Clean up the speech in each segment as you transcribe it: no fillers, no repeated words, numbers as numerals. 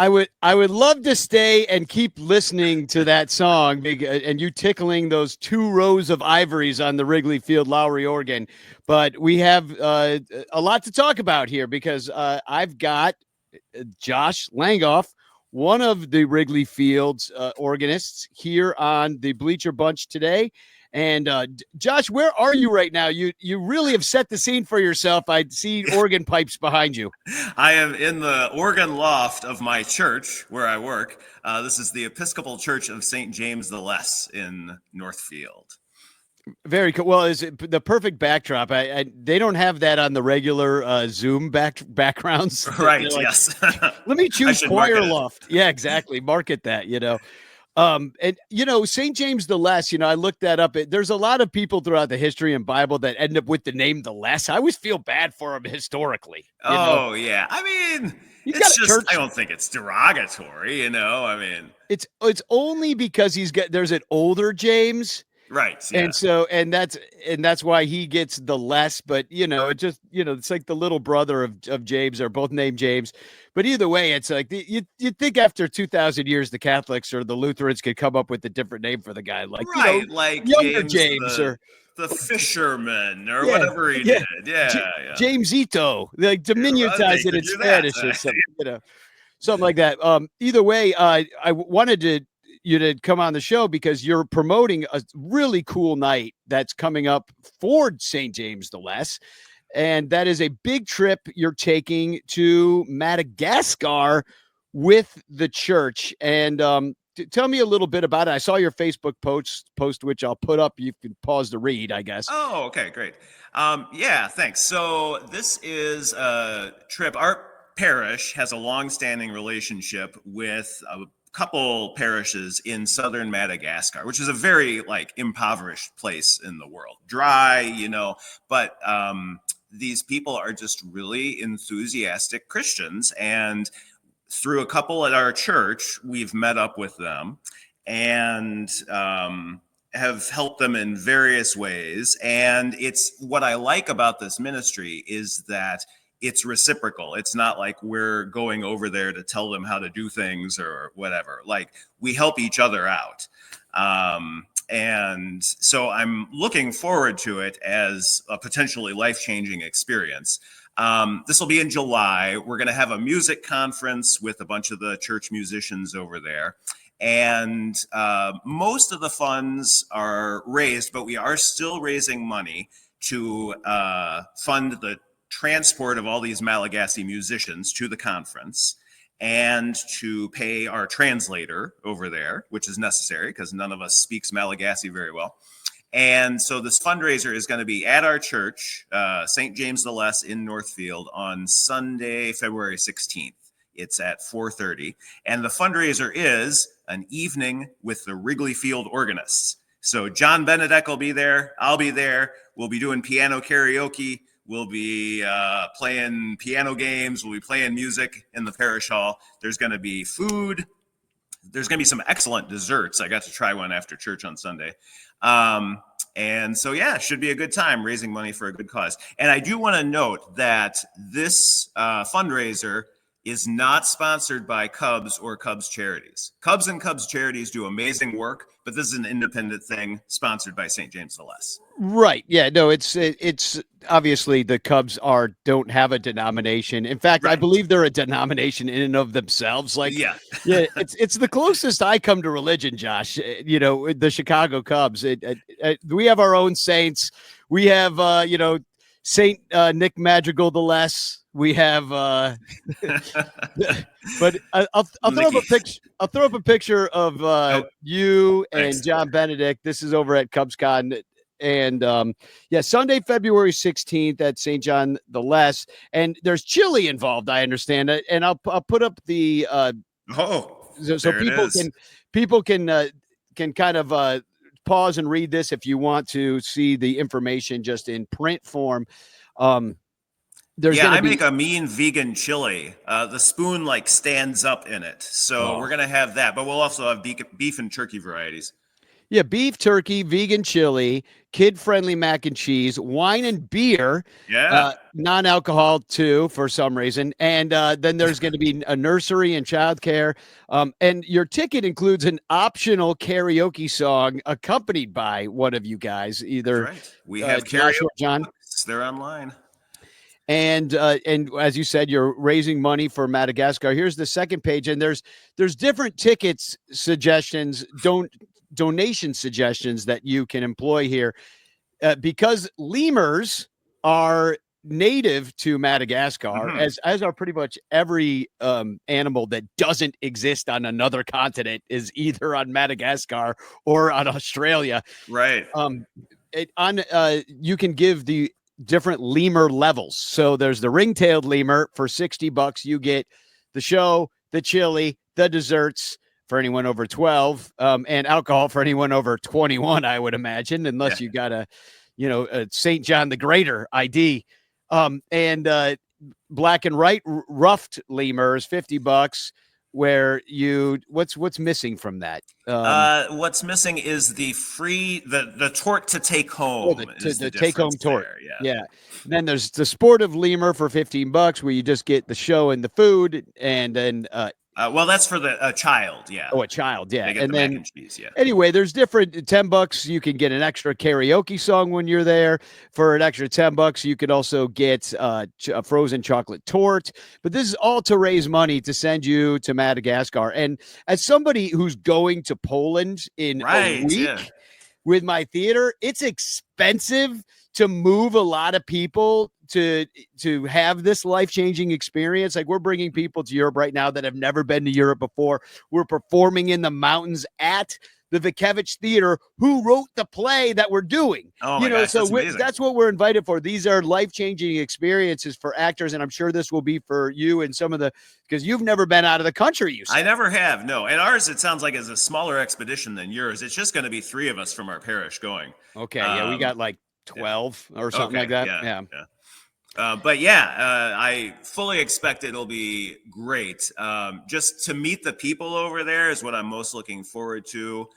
I would love to stay and keep listening to that song and you tickling those 2 rows of ivories on the Wrigley Field Lowry organ. But we have a lot to talk about here because I've got Josh Langhoff, one of the Wrigley Field's organists, here on the Bleacher Bunch today. And Josh, where are you right now? You really have set the scene for yourself. I see organ pipes behind you. I am in the organ loft of my church where I work. This is the Episcopal Church of St. James the Less in Northfield. Very cool. Well, is it the perfect backdrop? They don't have that on the regular Zoom backgrounds. Right. Like, yes. Let me choose choir loft. Yeah, exactly. Market that. And St. James the Less, I looked that up. There's a lot of people throughout the history and Bible that end up with the name the Less. I always feel bad for them historically. Yeah. I mean, I don't think it's derogatory, I mean, it's only because there's an older James. Right. Yeah. And that's why he gets the Less, but it's like the little brother of James. They're both named James. But either way, it's like you'd think after 2,000 years, the Catholics or the Lutherans could come up with a different name for the guy, like like younger James or the fisherman or whatever he did. Yeah, Jamesito, like diminutize it in Spanish or something, something like that. Either way, I wanted you to come on the show because you're promoting a really cool night that's coming up for St. James the Less. And that is a big trip you're taking to Madagascar with the church. And tell me a little bit about it. I saw your Facebook post, which I'll put up. You can pause to read, I guess. Oh, okay, great. Yeah, thanks. So this is a trip. Our parish has a long-standing relationship with a couple parishes in southern Madagascar, which is a very impoverished place in the world. Dry, but these people are just really enthusiastic Christians, and through a couple at our church, we've met up with them and have helped them in various ways. And it's what I like about this ministry is that it's reciprocal. It's not like we're going over there to tell them how to do things or whatever. Like, we help each other out. And so I'm looking forward to it as a potentially life-changing experience. This will be in July. We're going to have a music conference with a bunch of the church musicians over there. And most of the funds are raised, but we are still raising money to fund the transport of all these Malagasy musicians to the conference and to pay our translator over there, which is necessary because none of us speaks Malagasy very well. And so this fundraiser is going to be at our church, St. James the Less in Northfield, on Sunday, February 16th. It's at 4:30. And the fundraiser is an evening with the Wrigley Field Organists. So John Benedeck will be there. I'll be there. We'll be doing piano karaoke. We'll be playing piano games. We'll be playing music in the parish hall. There's going to be food. There's going to be some excellent desserts. I got to try one after church on Sunday. And so, yeah, it should be a good time raising money for a good cause. And I do want to note that this fundraiser is not sponsored by Cubs or Cubs charities. Cubs and Cubs charities do amazing work, but this is an independent thing sponsored by St. James the Less. Right. Yeah, no, it's obviously the Cubs don't have a denomination. In fact, right. I believe they're a denomination in and of themselves. It's the closest I come to religion, Josh. The Chicago Cubs. We have our own saints. We have Saint Nick Madrigal the Less. We have, but I'll throw up a picture. I'll throw up a picture of you and John Benedeck. This is over at CubsCon, and Sunday, February 16th at St. John the Less, and there's chili involved. I understand it, and I'll put up the so people can kind of pause and read this if you want to see the information just in print form. I make a mean vegan chili. The spoon stands up in it. So we're going to have that, but we'll also have beef and turkey varieties. Yeah, beef, turkey, vegan chili, kid-friendly mac and cheese, wine and beer, Yeah. non-alcohol too for some reason, and then there's going to be a nursery and childcare. And your ticket includes an optional karaoke song accompanied by one of you guys, either That's right. We have Josh karaoke or John. books. They're online. And as you said, you're raising money for Madagascar. Here's the second page, and there's different tickets suggestions, donation suggestions that you can employ here, because lemurs are native to Madagascar, as are pretty much every animal that doesn't exist on another continent is either on Madagascar or on Australia. Right. You can give the different lemur levels. So there's the ring-tailed lemur for $60. You get the show, the chili, the desserts for anyone over 12, and alcohol for anyone over 21, I would imagine, unless you got a St. John the Greater ID. And black and white ruffed lemurs, $50. Where what's missing from that? What's missing is the tort to take home. The take home tort. Yeah. Then there's the sportive lemur for $15, where you just get the show and the food, and then well, that's for a child. Yeah. Oh, a child. Yeah. They get and the then mac and cheese, yeah. Anyway, there's different $10. You can get an extra karaoke song when you're there. For an extra $10, you could also get a frozen chocolate tort. But this is all to raise money to send you to Madagascar. And as somebody who's going to Poland in a week with my theater, it's expensive to move a lot of people to have this life-changing experience. Like, we're bringing people to Europe right now that have never been to Europe before. We're performing in the mountains at the Vikevich Theater, who wrote the play that we're doing. Oh my gosh, that's what we're invited for. These are life-changing experiences for actors, and I'm sure this will be for you and some of because you've never been out of the country, you said. I never have, no. And ours, it sounds like, is a smaller expedition than yours. It's just going to be 3 of us from our parish going. Okay, yeah, we got like 12 or something like that. Yeah. But I fully expect it'll be great. Just to meet the people over there is what I'm most looking forward to.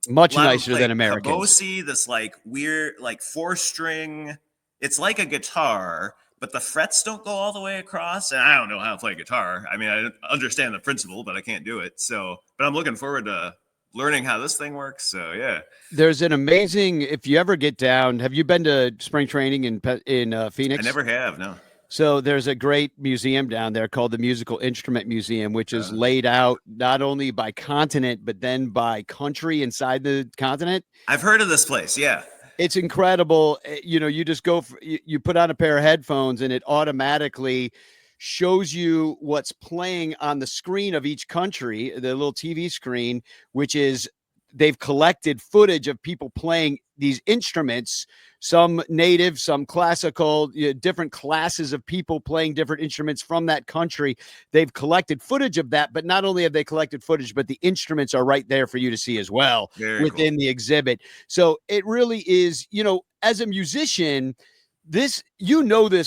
Much nicer than Americans. Kabosi, this like weird, like 4-string. It's like a guitar, but the frets don't go all the way across. And I don't know how to play guitar. I mean, I understand the principle, but I can't do it. But I'm looking forward to learning how this thing works. So yeah, there's an amazing, if you ever get down, have you been to spring training in Phoenix? I never have. No. So there's a great museum down there called the Musical Instrument Museum, which is laid out not only by continent, but then by country inside the continent. I've heard of this place. Yeah. It's incredible. You just go, you put on a pair of headphones and it automatically shows you what's playing on the screen of each country, the little TV screen, which is they've collected footage of people playing these instruments, some native, some classical, different classes of people playing different instruments from that country. They've collected footage of that, but not only have they collected footage, but the instruments are right there for you to see as well within the exhibit. So it really is, as a musician, this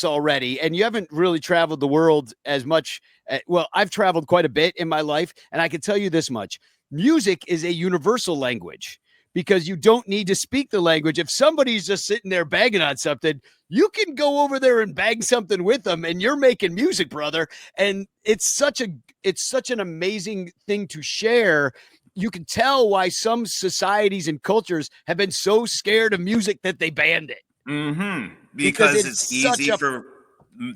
already, and you haven't really traveled the world as much. Well, I've traveled quite a bit in my life, and I can tell you this much: music is a universal language, because you don't need to speak the language. If somebody's just sitting there banging on something, you can go over there and bang something with them, and you're making music, brother. And it's such an amazing thing to share. You can tell why some societies and cultures have been so scared of music that they banned it. Mm-hmm. Because it's easy for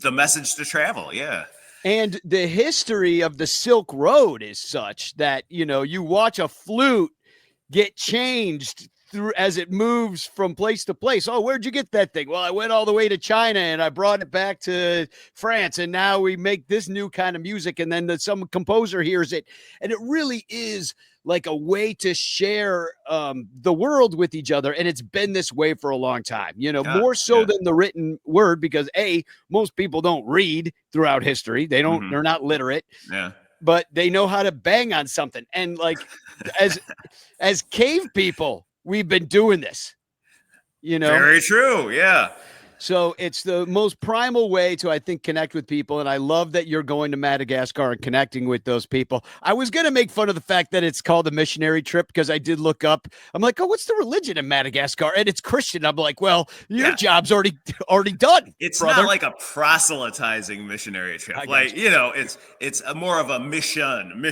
the message to travel. Yeah. And the history of the Silk Road is such that, you watch a flute get changed through as it moves from place to place. Oh, where'd you get that thing? Well, I went all the way to China and I brought it back to France. And now we make this new kind of music. And then some composer hears it. And it really is like a way to share the world with each other. And it's been this way for a long time, more so than the written word, because most people don't read throughout history. They're not literate. Yeah. But they know how to bang on something. And like, as cave people, we've been doing this, Very true. Yeah. So it's the most primal way to, I think, connect with people. And I love that you're going to Madagascar and connecting with those people. I was going to make fun of the fact that it's called a missionary trip because I did look up. I'm like, oh, what's the religion in Madagascar? And it's Christian. I'm like, well, your job's already done. It's brother. not like a proselytizing missionary trip. Like, it's a more of a mission.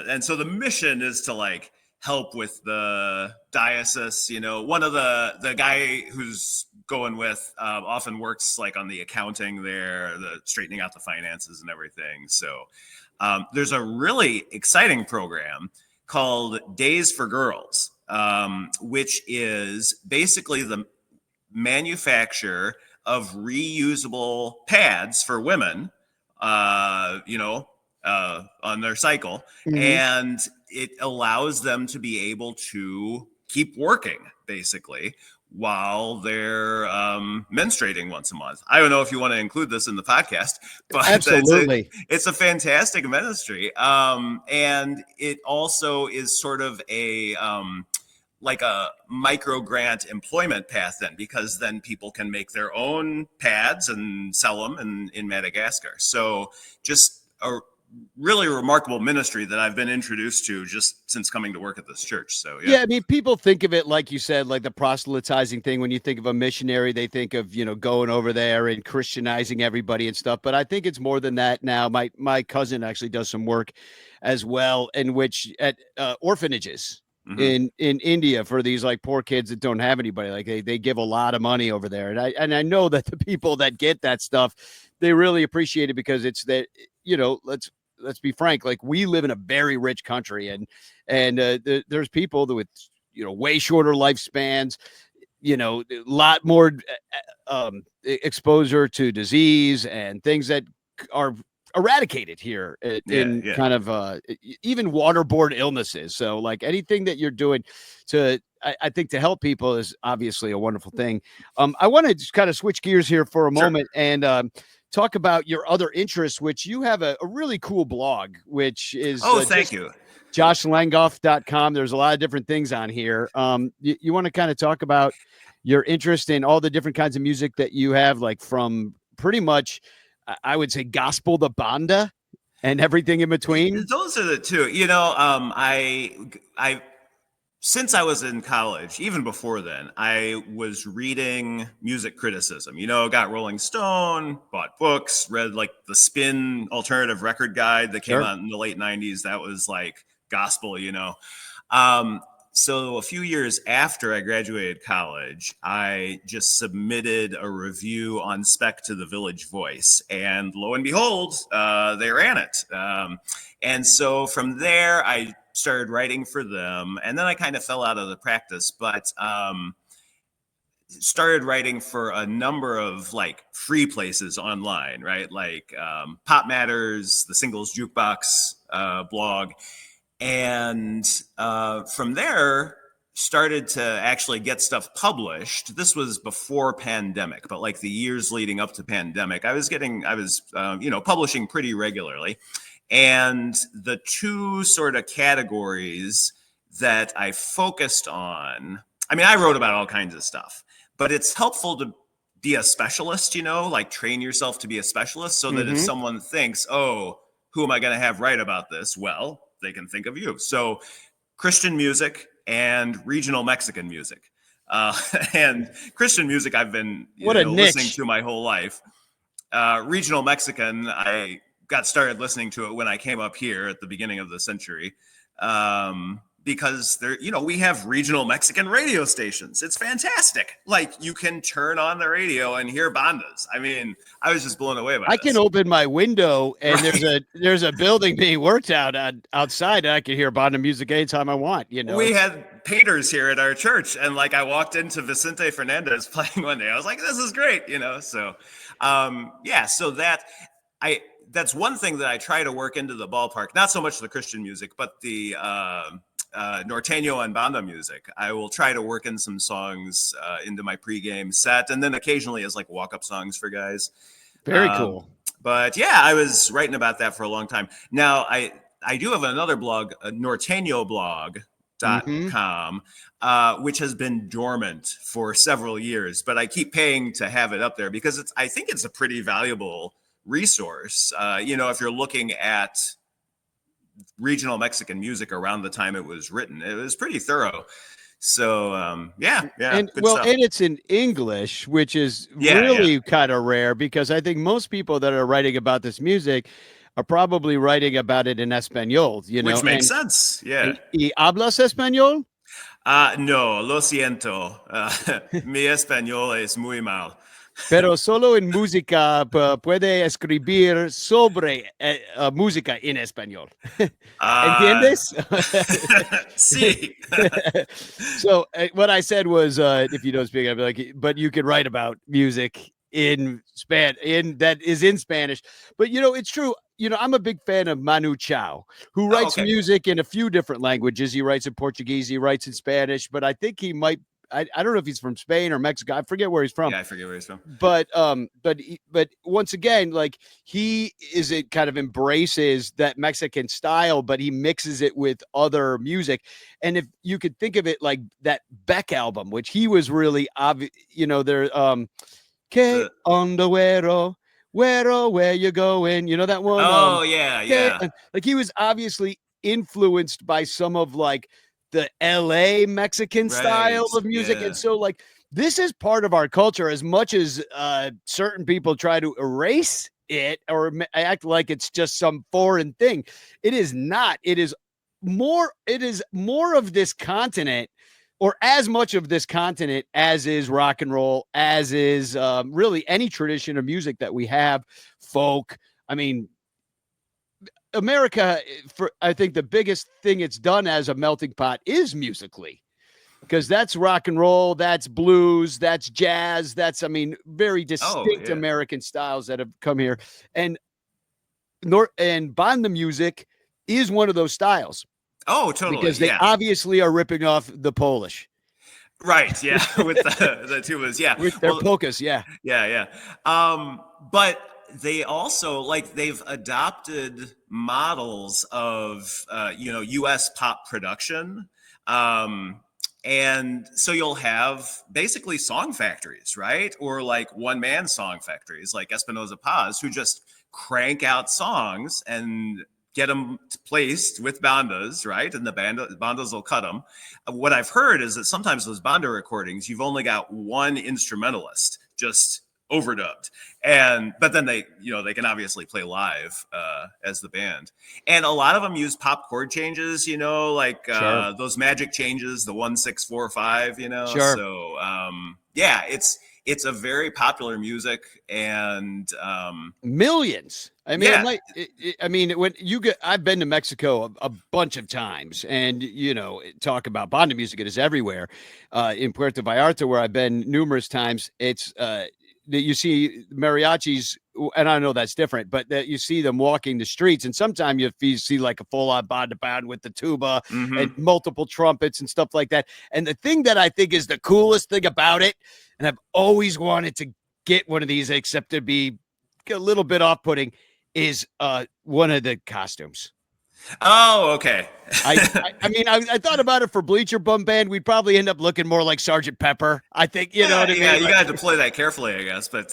And so the mission is to like help with the diocese. One of the guy who's going with often works like on the accounting there, the straightening out the finances and everything. So there's a really exciting program called Days for Girls, which is basically the manufacture of reusable pads for women, on their cycle. Mm-hmm. And it allows them to be able to keep working, basically, while they're menstruating once a month. I don't know if you want to include this in the podcast, but absolutely, it's a fantastic ministry. And it also is sort of a like a micro grant employment path then, because then people can make their own pads and sell them in Madagascar. So just a really remarkable ministry that I've been introduced to just since coming to work at this church. So yeah, I mean, people think of it like you said, like the proselytizing thing. When you think of a missionary, they think of going over there and Christianizing everybody and stuff. But I think it's more than that now. My cousin actually does some work as well, in which at orphanages. Mm-hmm. in India for these like poor kids that don't have anybody. Like they give a lot of money over there, and I know that the people that get that stuff, they really appreciate it because it's that let's be frank, like we live in a very rich country, and there's people that with way shorter lifespans, a lot more exposure to disease and things that are eradicated here in kind of even waterborne illnesses. So like anything that you're doing to I think to help people is obviously a wonderful thing. I want to just kind of switch gears here for a moment and talk about your other interests, which you have a really cool blog, which is thank you, JoshLanghoff.com. There's a lot of different things on here. You want to kind of talk about your interest in all the different kinds of music that you have, like from pretty much I would say gospel to banda and everything in between. Those are the two. I since I was in college, even before then, I was reading music criticism. Got Rolling Stone, bought books, read like the Spin Alternative Record Guide that came out in the late 90s. That was like gospel, So a few years after I graduated college, I just submitted a review on spec to the Village Voice, and lo and behold, they ran it. And so from there, I started writing for them, and then I kind of fell out of the practice, but started writing for a number of like free places online, right? Like Pop Matters, the Singles Jukebox blog. And from there, started to actually get stuff published. This was before pandemic, but like the years leading up to pandemic, I was publishing pretty regularly. And the two sort of categories that I focused on, I mean, I wrote about all kinds of stuff, but it's helpful to be a specialist, like train yourself to be a specialist so that if someone thinks, oh, who am I going to have write about this? Well, they can think of you. So Christian music and regional Mexican music. And Christian music I've been listening to my whole life. Regional Mexican, I got started listening to it when I came up here at the beginning of the century. Because there, we have regional Mexican radio stations. It's fantastic. Like you can turn on the radio and hear bandas. I mean, I was just blown away by I can open my window and there's a building being worked out outside, and I can hear banda music anytime I want. We had painters here at our church, and like I walked into Vicente Fernandez playing one day. I was like, this is great, So, so that's one thing that I try to work into the ballpark. Not so much the Christian music, but the norteño and banda music. I will try to work in some songs into my pregame set, and then occasionally as like walk-up songs for guys. Very cool. But yeah, I was writing about that for a long time. Now I do have another blog, a norteño blog, com, which has been dormant for several years, but I keep paying to have it up there because I think it's a pretty valuable resource. If you're looking at regional Mexican music around the time it was written, it was pretty thorough. So and stuff. And it's in English, which is really kind of rare, because I think most people that are writing about this music are probably writing about it in Espanol, which makes sense. Yeah. ¿Y hablas español? No, lo siento. Mi español es muy mal. Pero solo en música puede escribir sobre música en español. ¿Entiendes? Sí. So what I said was, if you don't speak, I'd be like, but you could write about music in that is in Spanish. But it's true. I'm a big fan of Manu Chao, who writes music in a few different languages. He writes in Portuguese, he writes in Spanish, but I think he might. I don't know if he's from Spain or Mexico. I forget where he's from. Yeah, I forget where he's from. But once again, like, he kind of embraces that Mexican style, but he mixes it with other music. And if you could think of it like that Beck album, which he was really obvious, there, Que Onda Güero, where you going? You know that one? Oh, yeah. Like, he was obviously influenced by some of like the LA Mexican style of music. And so, like, this is part of our culture, as much as certain people try to erase it or act like it's just some foreign thing. It is not. It is more of this continent, or as much of this continent as is rock and roll, as is really any tradition of music that we have, folk. I mean, America, I think the biggest thing it's done as a melting pot is musically, because that's rock and roll, that's blues, that's jazz, that's, very distinct American styles that have come here. And banda music is one of those styles. Oh, totally. Because they obviously are ripping off the Polish. Right. Yeah. With the tubas. Yeah. With their polkas. Yeah. Yeah. But they also, like, they've adopted models of, US pop production. And so you'll have basically song factories, right? Or like one-man song factories like Espinosa Paz, who just crank out songs and get them placed with bandas, right? And the bandas will cut them. What I've heard is that sometimes those banda recordings, you've only got one instrumentalist just overdubbed, but then they can obviously play live as the band, and a lot of them use pop chord changes, like those magic changes, the 1 6 4 5, Sure. So it's a very popular music, and millions. I've been to Mexico a bunch of times, and talk about banda music, it is everywhere. In Puerto Vallarta, where I've been numerous times, it's you see mariachis, and I know that's different, but that you see them walking the streets, and sometimes you see like a full-on banda band with the tuba and multiple trumpets and stuff like that. And the thing that I think is the coolest thing about it, and I've always wanted to get one of these, except to be a little bit off-putting, is one of the costumes. Oh, okay. I thought about it for Bleacher Bum Band. We'd probably end up looking more like Sergeant Pepper. I think, what I mean? Yeah, you got to play that carefully, I guess. But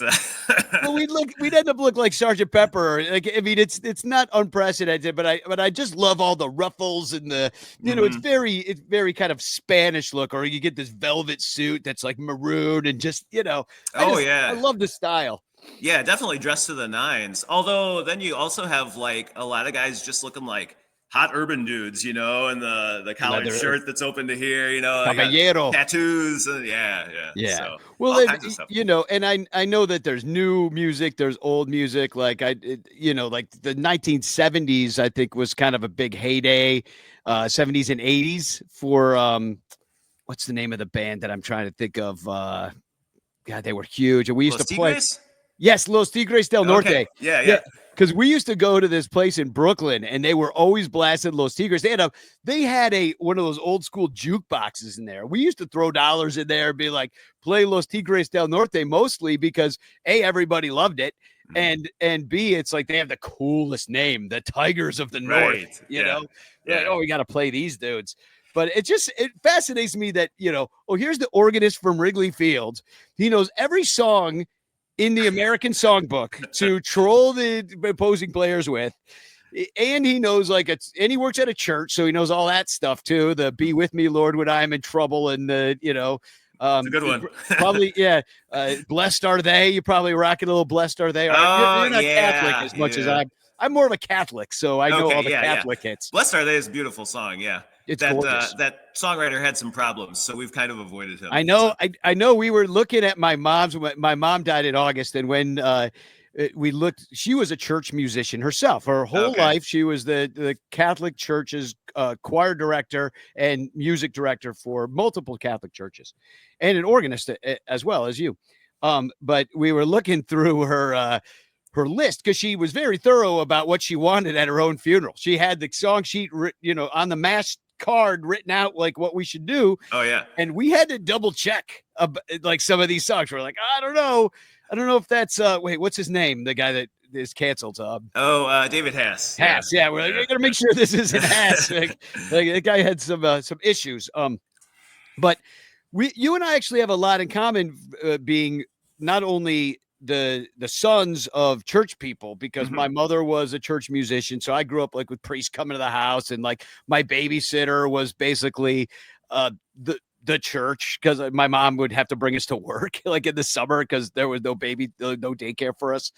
well, we'd end up look like Sergeant Pepper. Like, it's not unprecedented, but I just love all the ruffles and the, it's very kind of Spanish look, or you get this velvet suit that's like maroon and just, I love the style. Yeah, definitely dressed to the nines. Although then you also have like a lot of guys just looking like hot urban dudes, and the collared shirt that's open to here, caballero tattoos. Yeah. So, well, and I know that there's new music, there's old music. Like like the 1970s, I think, was kind of a big heyday, 70s and 80s for what's the name of the band that I'm trying to think of? God, they were huge, and we used to play. Yes, Los Tigres del Norte. Okay. Yeah. Because we used to go to this place in Brooklyn, and they were always blasting Los Tigres. They had one of those old school jukeboxes in there. We used to throw dollars in there and be like, play Los Tigres del Norte, mostly because A, everybody loved it, and B, it's like they have the coolest name, the Tigers of the North. Yeah. Like, we got to play these dudes. But it fascinates me that, here's the organist from Wrigley Field. He knows every song in the American songbook to troll the opposing players with. And he knows and he works at a church, so he knows all that stuff too. The "Be with me, Lord, when I am in trouble," and the it's a good one. Probably, yeah. Blessed are they. You probably rocking a little "Blessed are they." You're not Catholic as much as I'm. I'm more of a Catholic, so I know all the Catholic hits. "Blessed Are They" is a beautiful song. Yeah, it's gorgeous. That songwriter had some problems, so we've kind of avoided him. I know. So. I know. We were looking at my mom's. My mom died in August, and when we looked, she was a church musician herself. Her whole life, she was the Catholic Church's choir director and music director for multiple Catholic churches, and an organist as well as you. But we were looking through her list because she was very thorough about what she wanted at her own funeral. She had the song sheet, on the mass card written out like what we should do. Oh yeah, and we had to double check some of these songs. We're like, I don't know if that's what's his name? The guy that is canceled. David Hass. Hass, yeah. We're gonna make sure this isn't Hass. The guy had some issues. But you and I actually have a lot in common, being not only the sons of church people, because my mother was a church musician. So I grew up with priests coming to the house, and my babysitter was basically the church, because my mom would have to bring us to work in the summer because there was no daycare for us.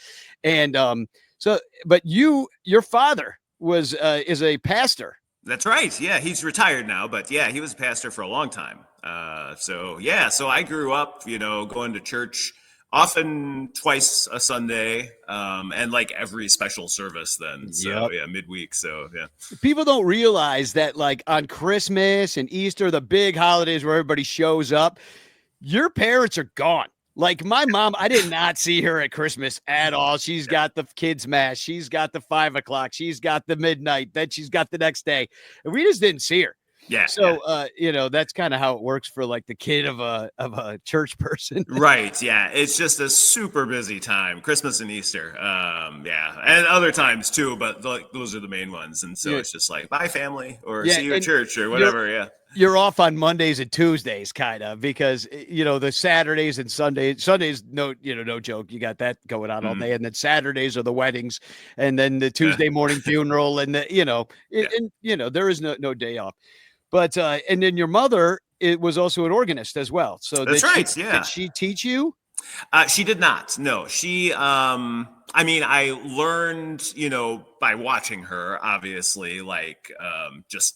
And but your father is a pastor. That's right. Yeah, he's retired now, but yeah, he was a pastor for a long time. So I grew up, going to church often twice a Sunday, and every special service then. So midweek. So yeah. People don't realize that on Christmas and Easter, the big holidays where everybody shows up, your parents are gone. My mom, I did not see her at Christmas at all. She's got the kids' mass. She's got the 5 o'clock. She's got the midnight. Then she's got the next day. And we just didn't see her. Yeah. So, that's kind of how it works for the kid of a church person. Right. Yeah. It's just a super busy time, Christmas and Easter. And other times too, but those are the main ones. And so it's just bye family, or see you at church or whatever. Yeah. You're off on Mondays and Tuesdays kind of, because, the Saturdays and Sundays, no joke. You got that going on all day. And then Saturdays are the weddings, and then the Tuesday morning funeral, and there is no day off. But and then your mother, it was also an organist as well. So that's right. Did she teach you? She did not. No, she. I learned, by watching her, obviously, just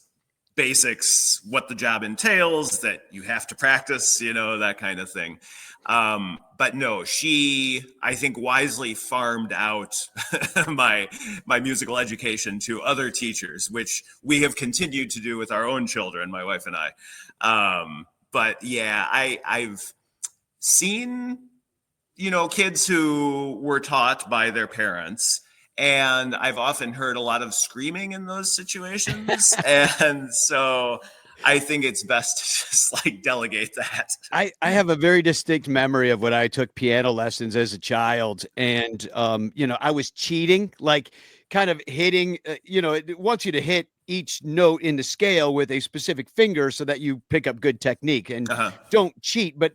basics, what the job entails, that you have to practice, that kind of thing. But no, she, I think, wisely farmed out my musical education to other teachers, which we have continued to do with our own children, my wife and I. But yeah, I've seen, kids who were taught by their parents, and I've often heard a lot of screaming in those situations. And so I think it's best to just delegate that. I have a very distinct memory of when I took piano lessons as a child, and I was cheating, kind of hitting, it wants you to hit each note in the scale with a specific finger so that you pick up good technique and don't cheat. But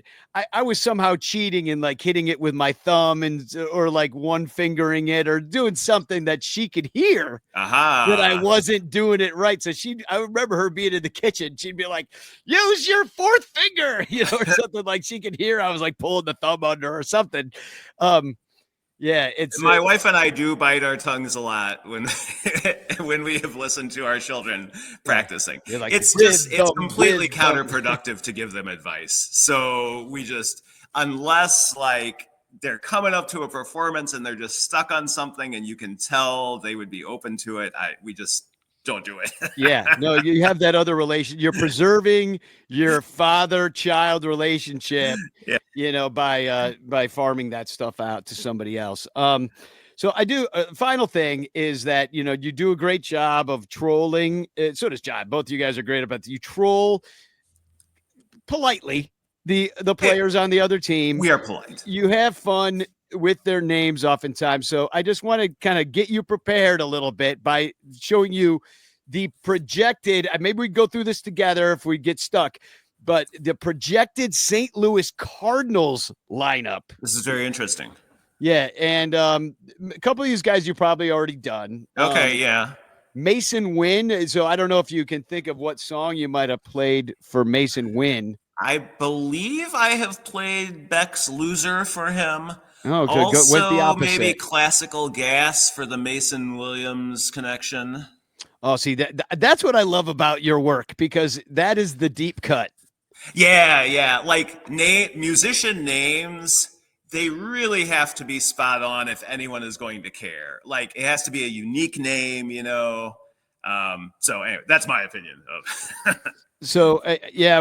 I was somehow cheating and hitting it with my thumb or one fingering it or doing something that she could hear that I wasn't doing it right. So I remember her being in the kitchen. She'd be like, use your fourth finger, or something she could hear. I was pulling the thumb under or something. Yeah, it's my wife and I do bite our tongues a lot when we have listened to our children practicing. It's completely counterproductive to give them advice. So we just, unless they're coming up to a performance and they're just stuck on something and you can tell they would be open to it, we just don't do it. Yeah, no, you have that other relation. You're preserving your father-child relationship, by farming that stuff out to somebody else. So I do. Final thing is that, you do a great job of trolling. So does John. Both of you guys are great about that. You troll politely the players on the other team. We are polite. You have fun with their names oftentimes. So I just want to kind of get you prepared a little bit by showing you the projected, maybe we go through this together if we get stuck, but the projected St. Louis Cardinals lineup. This is very interesting. Yeah, and a couple of these guys you've probably already done. Okay, yeah. Mason Wynn. So I don't know if you can think of what song you might have played for Mason Wynn. I believe I have played Beck's Loser for him. Oh, good. Also, Went the opposite. maybe Classical Gas for the Mason Williams connection. Oh, see, that's what I love about your work, because that is the deep cut. Yeah. Like musician names, they really have to be spot on if anyone is going to care. Like, it has to be a unique name, you know. So anyway, that's my opinion of. So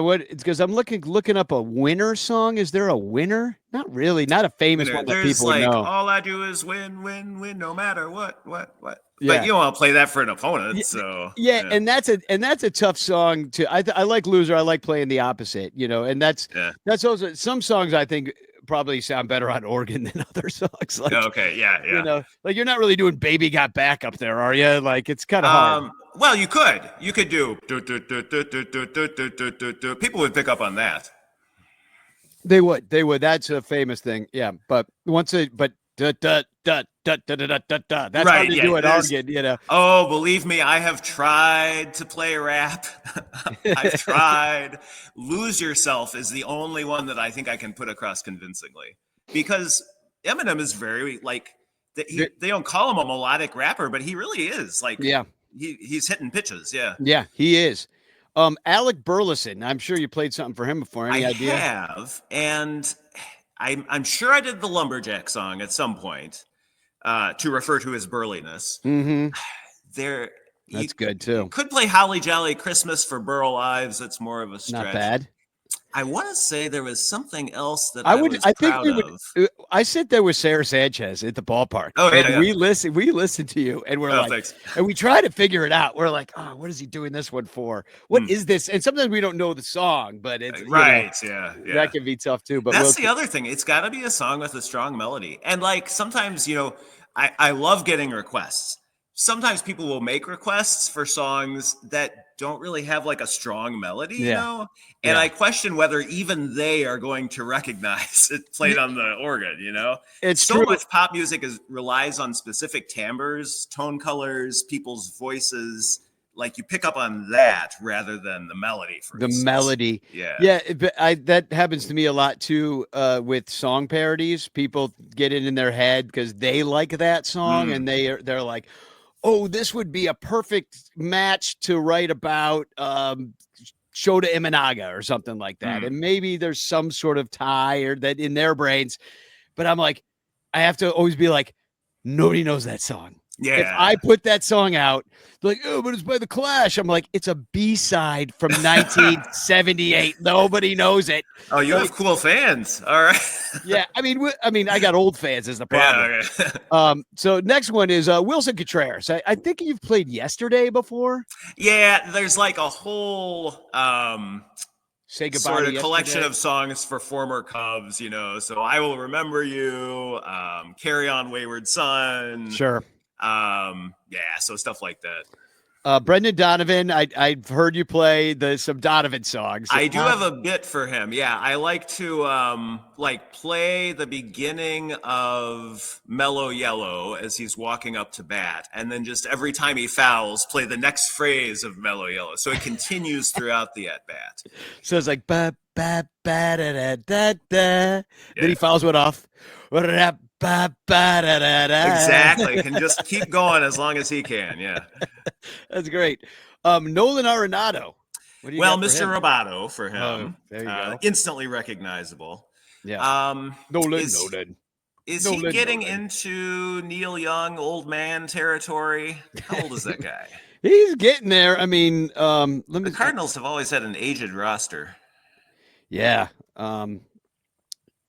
what? It's because I'm looking up a winner song. Is there a winner? Not really. Not a famous one that people like, know. All I do is win, no matter what. Yeah. But you don't want to play that for an opponent. So yeah. And that's a tough song to. I like Loser. I like playing the opposite. You know, and that's also some songs I think probably sound better on organ than other songs. Like, okay, yeah. You know, like you're not really doing Baby Got Back up there, are you? Like, it's kind of hard. Well, you could do. People would pick up on that. They would. That's a famous thing. Yeah, but that's right, hard to do at organ, you know. Oh, believe me, I have tried to play rap. I've tried. Lose Yourself is the only one that I think I can put across convincingly, because Eminem is very like they don't call him a melodic rapper, but he really is. Like, he's hitting pitches. Yeah, he is. Alec Burleson, I'm sure you played something for him before. Any idea? I have, and I'm sure I did the Lumberjack song at some point to refer to his burliness. Mm-hmm. That's good too. Could play Holly Jolly Christmas for Burl Ives. That's more of a stretch. Not bad. I want to say there was something else that I was proud of. I sit there with Sarah Sanchez at the ballpark. Oh, yeah, and we listen to you, and we're like, thanks. And we try to figure it out. We're like, oh, what is he doing this one for? What is this? And sometimes we don't know the song, but it's right. That can be tough too. But that's the other thing. It's got to be a song with a strong melody. And like sometimes, you know, I love getting requests. Sometimes people will make requests for songs that don't really have like a strong melody, you know? And I question whether even they are going to recognize it played on the organ, you know? It's so true. much pop music relies on specific timbres, tone colors, people's voices. Like, you pick up on that rather than the melody. For instance. Melody. Yeah. That happens to me a lot too with song parodies. People get it in their head because they like that song and they're like, oh, this would be a perfect match to write about Shota Imanaga or something like that. And maybe there's some sort of tie or that in their brains. But I'm like, I have to always be like, nobody knows that song. Yeah. If I put that song out, they're like, oh, but it's by The Clash. I'm like, it's a B-side from 1978. Nobody knows it. Oh, you have cool fans. All right. Yeah. I mean, I got old fans is the problem. Yeah, okay. So next one is Wilson Contreras. I think you've played Yesterday before. Yeah. There's like a whole Say Goodbye sort of to collection Yesterday. of songs for former Cubs, you know. So I Will Remember You, Carry On Wayward Son. Sure. So stuff like that. Brendan Donovan, I've heard you play some Donovan songs. I do have a bit for him. Yeah, I like to play the beginning of Mellow Yellow as he's walking up to bat, and then just every time he fouls, play the next phrase of Mellow Yellow, so it continues throughout the at bat. So it's like ba ba ba da da da da. Then he fouls one off. Exactly. Can just keep going as long as he can. Yeah. That's great. Nolan Arenado. Well, Mr. Roboto for him. Oh, there you go. Instantly recognizable. Yeah. Nolan. Is he getting into Neil Young old man territory? How old is that guy? He's getting there. I mean, the Cardinals have always had an aged roster. Yeah.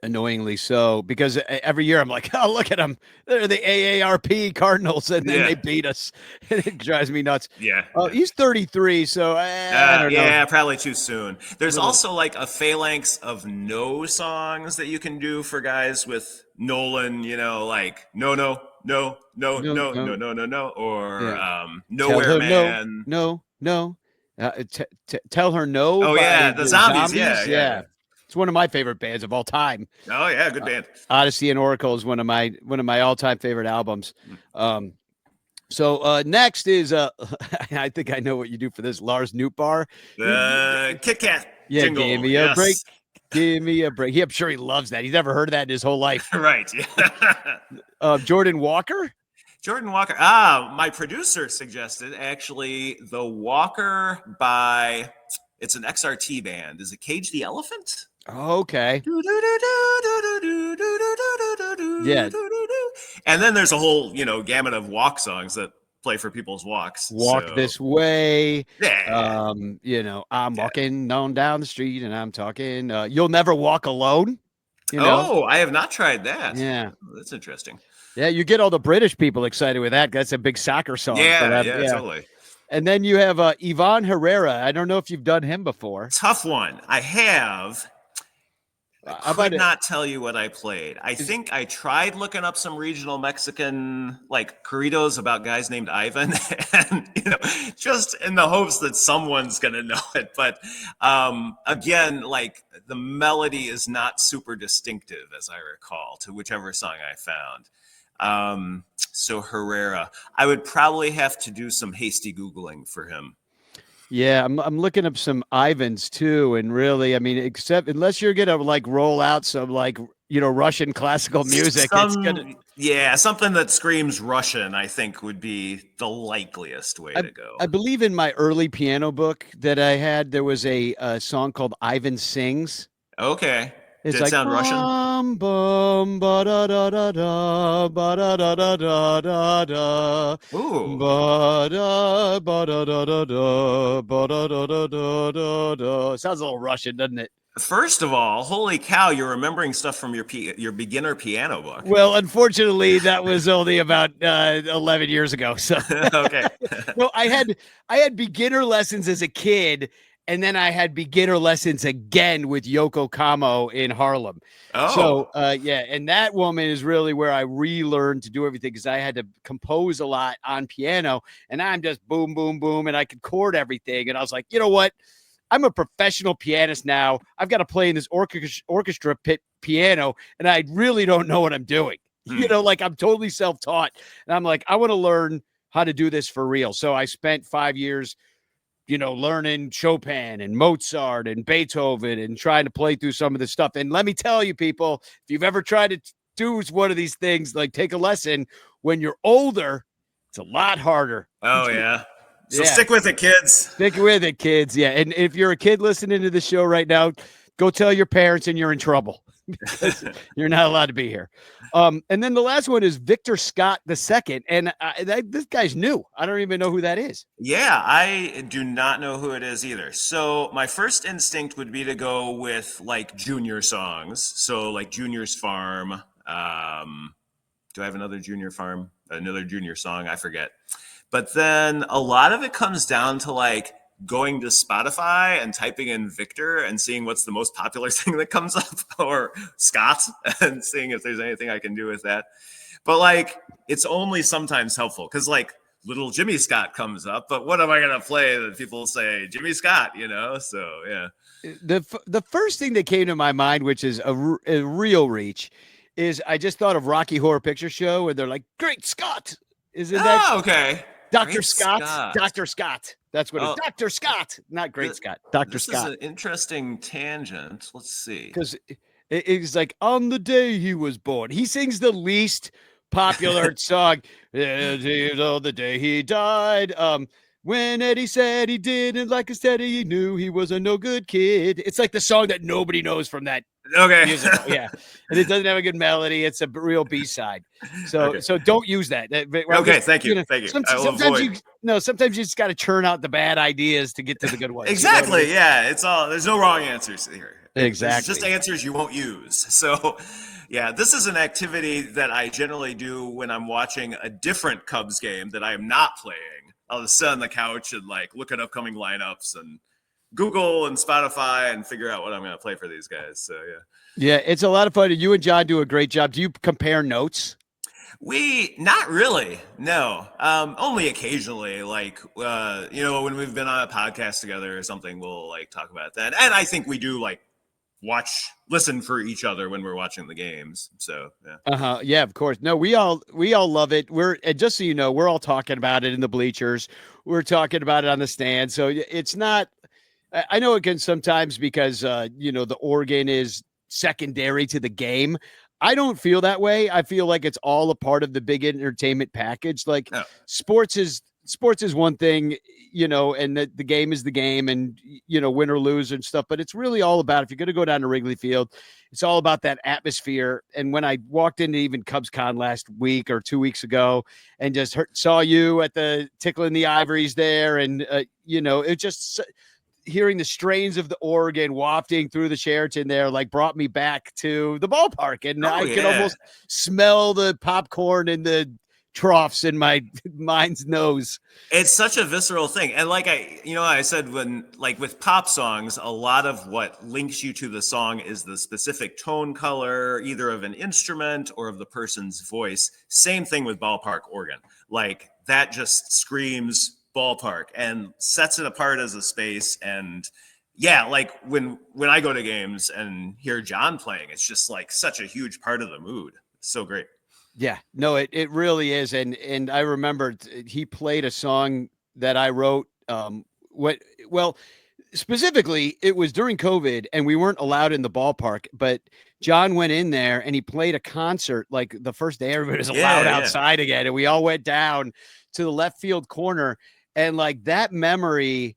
Annoyingly so, because every year I'm like, oh, look at them. They're the AARP Cardinals, and then they beat us. It drives me nuts. Yeah. He's 33, so I don't know. Yeah, probably too soon. There's also like a phalanx of no songs that you can do for guys with Nolan, you know, like no, no, no, No, no, no. no, no, no, no, or Yeah. Tell Nowhere her no, Man. no, no. Tell her no Oh yeah, by the the Zombies. Yeah, Zombies. yeah, Yeah, yeah. it's one of my favorite bands of all time. Oh yeah, good band. Odyssey and Oracle is one of my all time favorite albums. So next is I think I know what you do for this, Lars Nootbaar. The Kit Kat Yeah, give jingle. me a break. Yes. Give me a break. I'm sure he loves that. He's never heard of that in his whole life. Right. Yeah. Jordan Walker. Jordan Walker. My producer suggested actually the Walker by, it's an XRT band. Is it Cage the Elephant? Okay. Yeah. And then there's a whole, gamut of walk songs that play for people's walks. Walk this way. Yeah. I'm walking on down the street and I'm talking. You'll never walk alone. Oh, I have not tried that. Yeah. That's interesting. Yeah, you get all the British people excited with that. That's a big soccer song. Yeah, totally. And then you have Ivan Herrera. I don't know if you've done him before. Tough one. I have. I could not tell you what I played. I think I tried looking up some regional Mexican corridos about guys named Ivan, and just in the hopes that someone's gonna know it. But again, the melody is not super distinctive, as I recall, to whichever song I found. So Herrera, I would probably have to do some hasty Googling for him. Yeah, I'm looking up some Ivans too, and really, I mean, unless you're gonna roll out some Russian classical music, something that screams Russian, I think would be the likeliest way to go. I believe in my early piano book that I had, there was a song called Ivan Sings. Okay. It's Did it sound Russian? Bum, ba da da da da ba da da da da da da. Ooh. Ba da ba da da da da ba da da da da da da. Sounds a little Russian, doesn't it? First of all, holy cow, you're remembering stuff from your beginner piano book. Well, unfortunately, that was only about 11 years ago. So okay. Well, I had beginner lessons as a kid. And then I had beginner lessons again with Yoko Kamo in Harlem. Oh. So, and that woman is really where I relearned to do everything, because I had to compose a lot on piano, and I'm just boom, boom, boom, and I could chord everything. And I was like, you know what? I'm a professional pianist now. I've got to play in this orchestra pit piano, and I really don't know what I'm doing. I'm totally self-taught. And I'm like, I want to learn how to do this for real. So I spent 5 years learning Chopin and Mozart and Beethoven and trying to play through some of this stuff. And let me tell you, people, if you've ever tried to do one of these things, take a lesson, when you're older, it's a lot harder. Oh, yeah. So stick with it, kids. Stick with it, kids. Yeah. And if you're a kid listening to the show right now, go tell your parents and you're in trouble, because you're not allowed to be here. And then the last one is Victor Scott II. And this guy's new. I don't even know who that is. Yeah, I do not know who it is either. So my first instinct would be to go with junior songs. So Junior's Farm. Do I have another junior song? I forget. But then a lot of it comes down to going to Spotify and typing in Victor and seeing what's the most popular thing that comes up, or Scott, and seeing if there's anything I can do with that. But it's only sometimes helpful, because little Jimmy Scott comes up, but what am I going to play that people say Jimmy Scott, So, yeah. The first thing that came to my mind, which is a real reach, is I just thought of Rocky Horror Picture Show, where they're like, Great Scott. Isn't that? Oh, okay. Dr. Scott. Dr. Scott. That's what it's Dr. Scott, not Great Scott. Dr. Scott. This is an interesting tangent. Let's see. Because it's on the day he was born. He sings the least popular song. The day he died. When Eddie said he didn't like his Teddy, he knew he was a no good kid. It's the song that nobody knows from that. Okay. Musical. Yeah. And it doesn't have a good melody. It's a real B-side. So don't use that. Okay. Thank you. Thank you. Sometimes you just got to churn out the bad ideas to get to the good ones. Exactly. Yeah. There's no wrong answers here. Exactly. It's just answers you won't use. So yeah, this is an activity that I generally do when I'm watching a different Cubs game that I am not playing. I'll just sit on the couch and look at upcoming lineups and Google and Spotify and figure out what I'm going to play for these guys. So, yeah. Yeah, it's a lot of fun. You and John do a great job. Do you compare notes? Not really. No. Only occasionally, like, when we've been on a podcast together or something, we'll like talk about that. And I think we do like listen for each other when we're watching the games. So, yeah. Yeah, of course. No, we all love it. And just so you know, we're all talking about it in the bleachers. We're talking about it on the stand. So it's not, I know it can sometimes because, the organ is secondary to the game. I don't feel that way. I feel like it's all a part of the big entertainment package. Like sports is one thing, and the game is the game, and win or lose and stuff. But it's really all about, if you're going to go down to Wrigley Field, it's all about that atmosphere. And when I walked into even CubsCon last week or 2 weeks ago, and just saw you at the Tickling the Ivories there, and it just. Hearing the strains of the organ wafting through the Sheraton there, like, brought me back to the ballpark, and I could almost smell the popcorn in the troughs in my mind's nose. It's such a visceral thing. And like I said, when like with pop songs, a lot of what links you to the song is the specific tone color, either of an instrument or of the person's voice. Same thing with ballpark organ. Like that just screams ballpark and sets it apart as a space. And like when I go to games and hear John playing, it's just like such a huge part of the mood. It's so great. Yeah, no, it really is. And I remember he played a song that I wrote. Specifically, it was during COVID and we weren't allowed in the ballpark, but John went in there and he played a concert like the first day everybody was allowed outside again. And we all went down to the left field corner. And like that memory,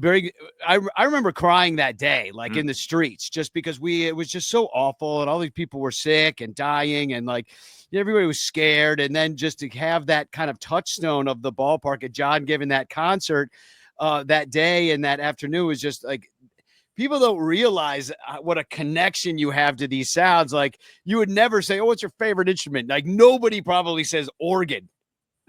I remember crying that day, like in the streets, just because it was just so awful. And all these people were sick and dying, and like everybody was scared. And then just to have that kind of touchstone of the ballpark and John giving that concert that day and that afternoon was just like, people don't realize what a connection you have to these sounds. Like you would never say, "Oh, what's your favorite instrument?" Like nobody probably says organ.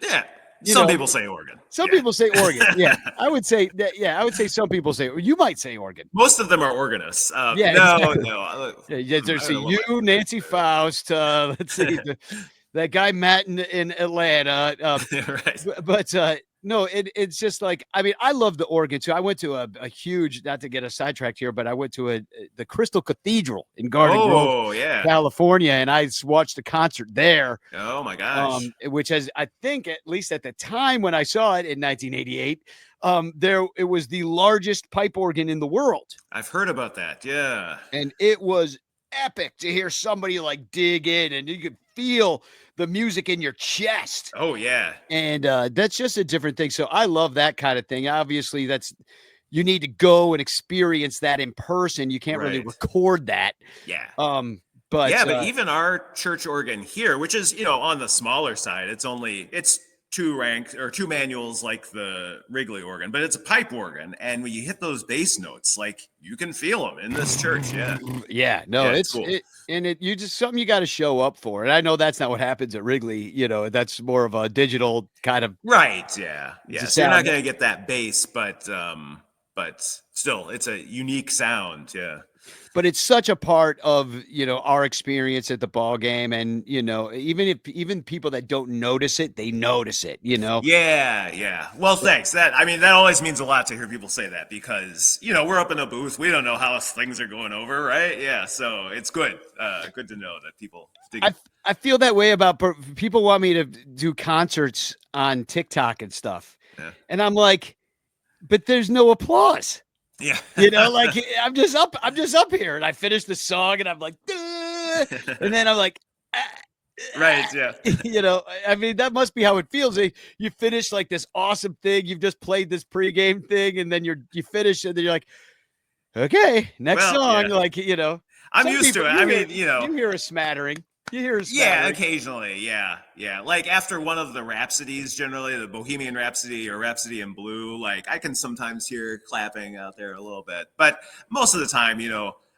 Yeah. Some people say organ. Some people say organ. Yeah, I would say that. Yeah, I would say some people say. You might say organ. Most of them are organists. No. There's you, Nancy Faust. Let's see, that guy Matt in Atlanta. Right. But no, it's just like, I mean, I love the organ too. I went to a huge, not to get us sidetracked here, but I went to the Crystal Cathedral in Garden Grove, California, and I watched a concert there. Oh my gosh! Which has, I think, at least at the time when I saw it in 1988, it was the largest pipe organ in the world. I've heard about that. Yeah, and it was epic to hear somebody like dig in, and you could feel the music in your chest. Oh yeah. And that's just a different thing. So I love that kind of thing. Obviously you need to go and experience that in person. You can't really record that. Yeah. But even our church organ here, which is, on the smaller side, it's two manuals like the Wrigley organ, but it's a pipe organ. And when you hit those bass notes, like you can feel them in this church. Yeah. Yeah. No, it's cool. You just something you got to show up for. And I know that's not what happens at Wrigley. That's more of a digital kind of. Right. Yeah. Yeah. So you're not going to get that bass, but still it's a unique sound. Yeah. But it's such a part of, our experience at the ball game. And, even people that don't notice it, they notice it, Yeah. Yeah. Well, thanks. That always means a lot to hear people say that because, we're up in a booth. We don't know how things are going over. Right. Yeah. So it's good. Good to know that people. I feel that way about people want me to do concerts on TikTok and stuff. Yeah. And I'm like, but there's no applause. Yeah. Like I'm just up here and I finish the song and I'm like, and then I'm like, right. Yeah. That must be how it feels. You finish like this awesome thing. You've just played this pregame thing and then you finish and then you're like, okay, next song. Yeah. Like, I'm used to it. You hear a smattering. Yeah, occasionally. Yeah. Like after one of the Rhapsodies, generally the Bohemian Rhapsody or Rhapsody in Blue, like I can sometimes hear clapping out there a little bit, but most of the time,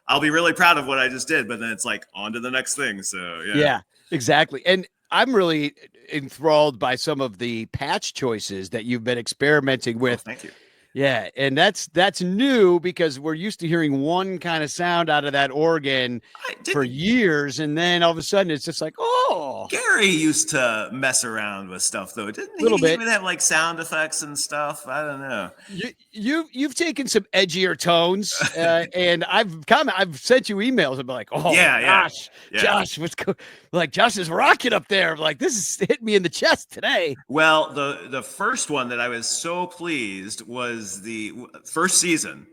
I'll be really proud of what I just did, but then it's like on to the next thing. So yeah, exactly. And I'm really enthralled by some of the patch choices that you've been experimenting with. Thank you. Yeah, and that's new because we're used to hearing one kind of sound out of that organ for years, and then all of a sudden it's just like, oh, Gary used to mess around with stuff, though, didn't he? Little bit. Even have like sound effects and stuff. I don't know. You've taken some edgier tones, and I've sent you emails. I'm like, oh yeah, Josh, Josh is rocking up there. I'm like, this is hit me in the chest today. Well, the first one that I was so pleased was the first season.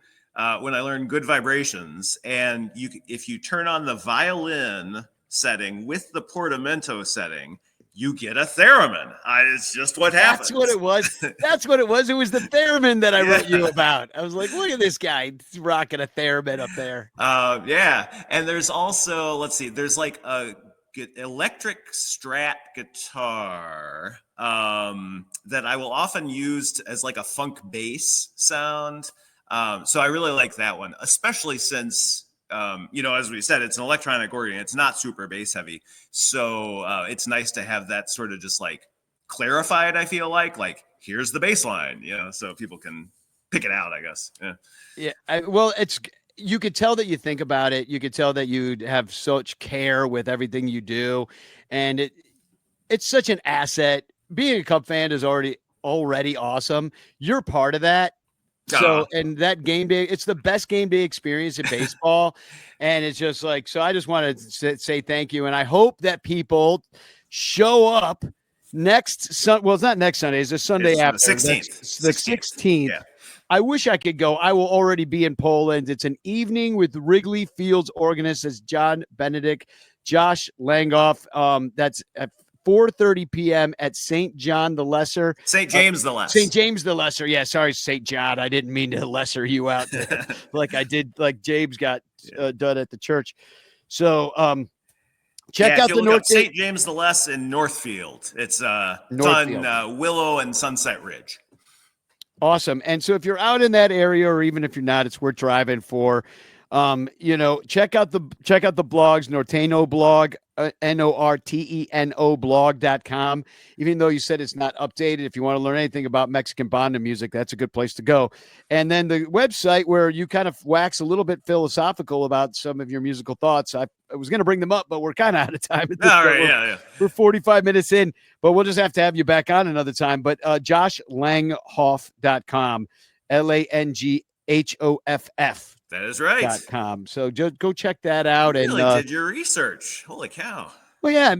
When I learned Good Vibrations, and if you turn on the violin setting with the portamento setting, you get a theremin. It's just what happens. That's what it was. That's what it was. It was the theremin that I wrote you about. I was like, look at this guy rocking a theremin up there. Yeah. And there's also, let's see, there's like a electric Strat guitar that I will often use as like a funk bass sound. So I really like that one, especially since, as we said, it's an electronic organ. It's not super bass heavy. So it's nice to have that sort of just like clarified, I feel like here's the bass line, so people can pick it out, I guess. Yeah. You could tell that you think about it. You could tell that you have such care with everything you do. And it's such an asset. Being a Cub fan is already awesome. You're part of that. So, and that game day, it's the best game day experience in baseball. And it's just like, so I just wanted to say thank you. And I hope that people show up next Sunday. Well, it's not next Sunday. It's the Sunday after. The 16th. The 16th. Yeah. I wish I could go. I will already be in Poland. It's an evening with Wrigley Field's organist as John Benedeck, Josh Langhoff. That's at 4:30 p.m. at St. John the Lesser. St. James the Lesser. St. James the Lesser. Yeah, sorry, St. John. I didn't mean to lesser you out like I did, like James got done at the church. So check out the North St. James the Less in Northfield. It's on Willow and Sunset Ridge. Awesome. And so if you're out in that area, or even if you're not, it's worth driving for. Check out the blogs, Norteno blog, Norteno blog.com. Even though you said it's not updated, if you want to learn anything about Mexican banda music, that's a good place to go. And then the website where you kind of wax a little bit philosophical about some of your musical thoughts. I was going to bring them up, but we're kind of out of time. All right, We're 45 minutes in, but we'll just have to have you back on another time. But JoshLanghoff.com, LANGHOFF. That is right. .com. So just go check that out. You really did your research. Holy cow. Well, yeah, I'm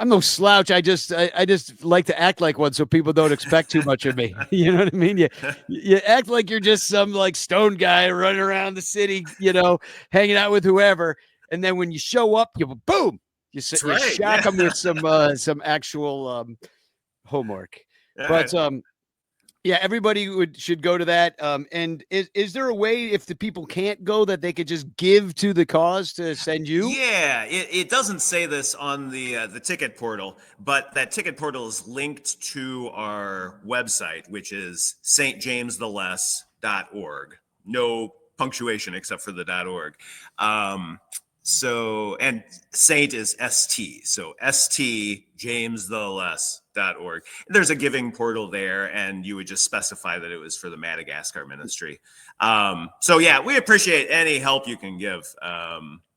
no slouch. I just like to act like one so people don't expect too much of me. You know what I mean? You act like you're just some like stone guy running around the city, hanging out with whoever. And then when you show up, you shock them with some actual homework. But yeah, everybody should go to that. And is there a way, if the people can't go, that they could just give to the cause to send you? Yeah, it doesn't say this on the ticket portal, but that ticket portal is linked to our website, which is stjamestheless.org. No punctuation except for the .org. And Saint is ST, so stjamestheless.org. There's a giving portal there, and you would just specify that it was for the Madagascar ministry. We appreciate any help you can give.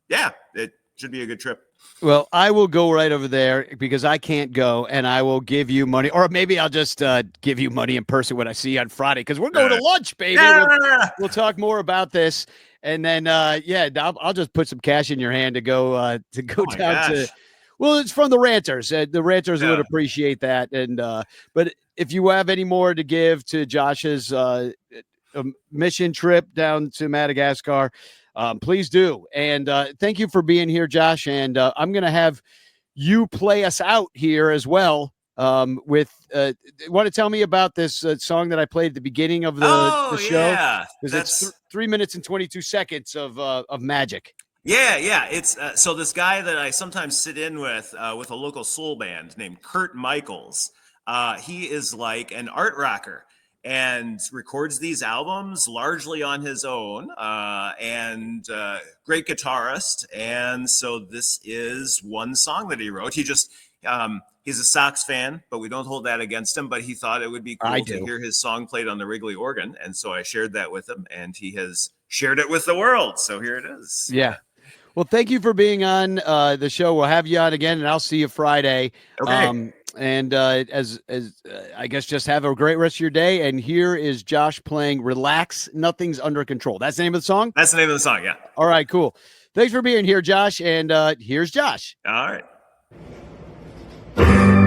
It should be a good trip. Well, I will go right over there because I can't go, and I will give you money, or maybe I'll just give you money in person when I see you on Friday, because we're going to lunch, baby. Yeah. We'll talk more about this. And then, I'll just put some cash in your hand to go down to. Well, it's from the Ranters. The Ranters would appreciate that. And but if you have any more to give to Josh's mission trip down to Madagascar, please do. And thank you for being here, Josh. And I'm going to have you play us out here as well. Want to tell me about this song that I played at the beginning of the show? Yeah, because it's 3 minutes and 22 seconds of magic. Yeah. It's so this guy that I sometimes sit in with a local soul band named Kurt Michaels. He is like an art rocker and records these albums largely on his own, and great guitarist. And so this is one song that he wrote. He just he's a Sox fan, but we don't hold that against him. But he thought it would be cool to hear his song played on the Wrigley organ. And so I shared that with him, and he has shared it with the world. So here it is. Yeah. Well, thank you for being on the show. We'll have you on again, and I'll see you Friday. Okay. And as I guess, just have a great rest of your day. And here is Josh playing "Relax, Nothing's Under Control." That's the name of the song? That's the name of the song, yeah. All right, cool. Thanks for being here, Josh. And here's Josh. All right.